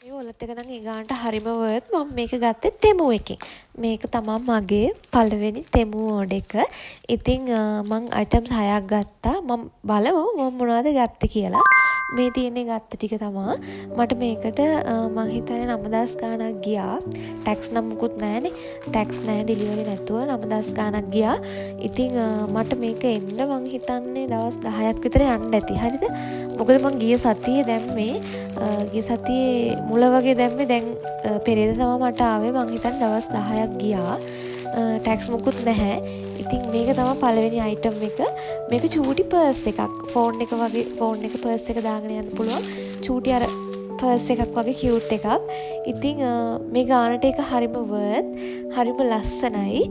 මේ වොලට් එක නම් ඒ ගානට හරිම වර්ත්. මම මේක ගත්තේ තෙමු එකෙන්. මේක තමයි මගේ පළවෙනි තෙමු ඕඩර් එක. ඉතින් මං අයිටම්ස් 6ක් ගත්තා. මම බලමු මම මොනවද ගත්තේ කියලා. මේ තියෙන්නේ ගත්ත ටික තමයි. මට මේකට මං හිතන්නේ 9000 ගාණක් ගියා. ටැක්ස් නම් මුකුත් නැහැනේ. ටැක්ස් නැහැ ඩෙලිවරි නැතුව 9000 ගාණක් ගියා. ඉතින් මට මේක එන්න මං හිතන්නේ දවස් 10ක් විතර යන්න ඇති. හරිද? මොකද මං ගිය සතියේ දැම්මේ ගිය සතියේ මුල වගේ දැම්මේ දැන් පෙරේද තමයි මට ආවේ. මං හිතන්නේ දවස් 10ක් ගියා. ටැක්ස් මුකුත් නැහැ. ඉතින් මේක තමයි පළවෙනි අයිටම් එක. මේක චූටි පර්ස් එකක්. ෆෝන් එක වගේ ෆෝන් එක පර්ස් එක දාගෙන යන්න පුළුවන්. චූටි අර පර්ස් එකක් වගේ කියුට් එකක්. ඉතින් මේ ගානට එක හරිම වර්ත්. හරිම ලස්සනයි.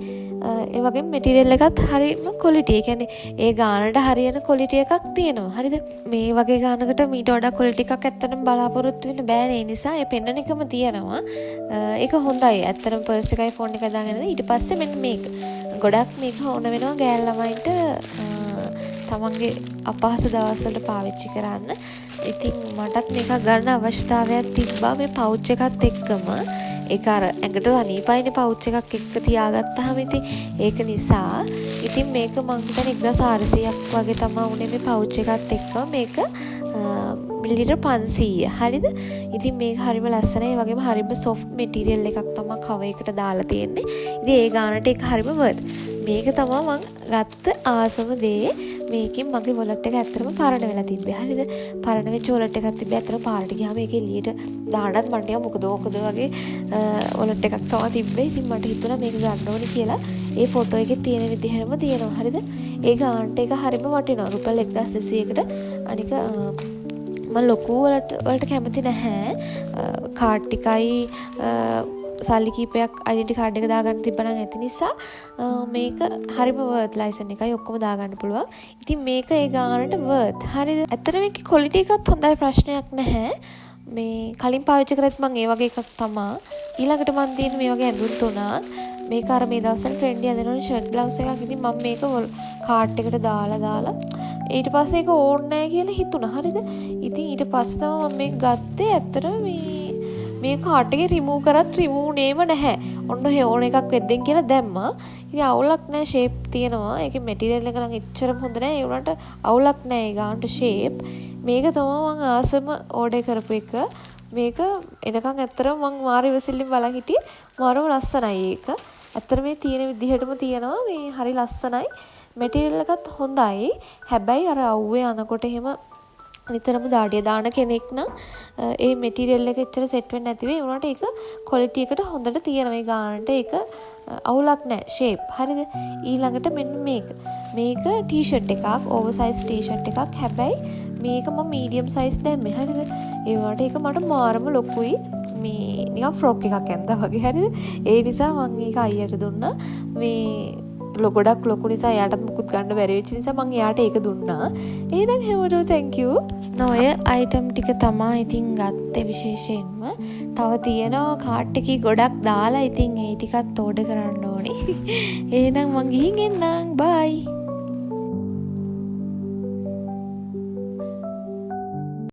ඒ වගේ මෙටීරියල් එකත් හරිම ක්වොලිටි. ඒ කියන්නේ ඒ ගානට හරියන ක්වොලිටි එකක් තියෙනවා. හරිද? මේ වගේ ගානකට මීට වඩා ක්වොලිටි එකක් ඇත්තටම බලාපොරොත්තු වෙන්න බෑනේ. ඒ නිසා ඒ පෙන්නන එකම තියෙනවා. ඒක හොඳයි. ඇත්තටම පර්ස් එකයි ෆෝන් එකයි දාගෙන ඊට පස්සේ මෙන්න මේක. ගොඩක් මේක ඕන වෙනවා ගෑල් ළමයින්ට තමන්ගේ අපහසු දවස්වලට පාවිච්චි කරන්න. ඉතින් මටත් මේක ගන්න අවශ්‍යතාවයක් තිබ්බා මේ පවුච් එකත් එක්කම. ඒක අර ඇඟට තනියපයිනේ පවුච් එකක් එක්ක තියාගත්තාම ඉතින් ඒක නිසා ඉතින් මේක මං හිතන්නේ 1400ක් වගේ තමයි උනේ මේ පවුච් එකත් එක්ක. මේක මිලිලිටර් 500. හරිද? ඉතින් මේක හරිම ලස්සනයි. ඒ වගේම හරිම සොෆ්ට් මෙටීරියල් එකක් තමයි කවර් එකට දාලා තියෙන්නේ. ඉතින් ඒ ගානට ඒක හරිම වර්ත්. මේක තමයි මං ගත්ත ආසම දේ. මේකෙන් මගේ වොලට් එක ඇත්තටම පරණ වෙලා තිබ්බේ. හරිද? පරණ වෙච්ච වොලට් එකක් තිබ්බේ. ඇත්තටම පාරට ගියාම ඒක එළියට දාන්නත් මට ටිකක් මොකද වගේ වොලට් එකක් තමයි තිබ්බේ. ඉතින් මට හිතුණා මේක ගන්න ඕනේ කියලා. ඒ ෆොටෝ එකේ තියෙන විදිහම තියෙනවා. හරිද? ඒ ගානට එක හරිම වටිනවා. රුපියල් 1200කට. අනික මම ලොකු වලට කැමති නැහැ. කාඩ් ටිකයි සල්ලි කීපයක් අයිඩෙන්ටි කාඩ් එක දාගන්න තිබ්බනම් ඇති නිසා මේක හරිම වර්ත්. ලයිසන් එකයි ඔක්කොම දාගන්න පුළුවන්. ඉතින් මේක ඒ ගානට වර්ත්. හරිද? ඇත්තට මේකේ ක්වොලිටි එකත් හොඳයි, ප්‍රශ්නයක් නැහැ. මේ කලින් පාවිච්චි කරත් මම ඒ වගේ එකක් තමයි. ඊළඟට මම තියෙන මේ වගේ ඇඳුම් තුනක්. මේක අර මේ දවස්වල ට්‍රෙන්ඩි ඇඳෙනවනේ ෂර්ට් බ්ලවුස් එකක්. ඉතින් මම මේක කාට් එකට දාලා ඊට පස්සේ ඒක ඕනේ නැහැ කියලා හිතුණා. හරිද? ඉතින් ඊට පස්සේ තමයි මම මේක ගත්තේ. ඇත්තටම මේ කාට් එකේ රිමූව් කරත් රිමූව් නේම නැහැ. ඔන්න ඔය ඕන එකක් වෙද්දෙන් කියලා දැම්මා. ඉතින් අවුලක් නැහැ, ෂේප් තියෙනවා. ඒකේ මැටීරියල් එක නම් එච්චරම හොඳ නැහැ. ඒ වුණාට අවුලක් නැහැ. ඒ ගානට ෂේප්. මේක තමයි මම ආසම ඕඩර් කරපු එක. මේක එනකන් ඇත්තටම මම මාරු ඉවසිල්ලෙන් බලන් හිටියේ. මාරුම ලස්සනයි ඒක. ඇත්තට මේ තියෙන විදිහටම තියෙනවා. මේ හරි ලස්සනයි. මැටීරියල් එකත් හොඳයි. හැබැයි අර අවුවේ යනකොට එහෙම නිතරම දාඩිය දාන කෙනෙක් නම් ඒ මැටීරියල් එක එච්චර සෙට් වෙන්නේ නැති වෙයි. උනාට ඒක ක්වොලිටි එකට හොඳට තියෙනවා. මේ ගානට ඒක අවුලක් නැහැ. ෂේප්. හරිද? ඊළඟට මෙන්න මේක ටී-ෂර්ට් එකක්. ඕවර්සයිස් ටී-ෂර්ට් එකක්. හැබැයි මේක මම මීඩියම් සයිස් දැම්මේ. හරිද? ඒ වුණාට ඒක මට මාරම ලොකුයි. මේ නිකන් ෆ්‍රොක් එකක් ඇඳා වගේ. හරිද? ඒ නිසා මම ඒක අයියට දුන්නා. මේ ගොඩක් ලොකු නිසා එයාටත් මුකුත් ගන්න බැරි වෙච්ච නිසා මම එයාට ඒක දුන්නා. එහෙනම් හැමෝටම thank you. ඔය අයිටම් ටික තමයි ඉතින් ගත්තේ විශේෂයෙන්ම. තව තියෙනවා කාට් එකේ ගොඩක් දාලා ඉතින් ඒ ටිකත් ඕඩර් කරන්න ඕනේ. එහෙනම් මං ගිහින් එන්නම්. bye.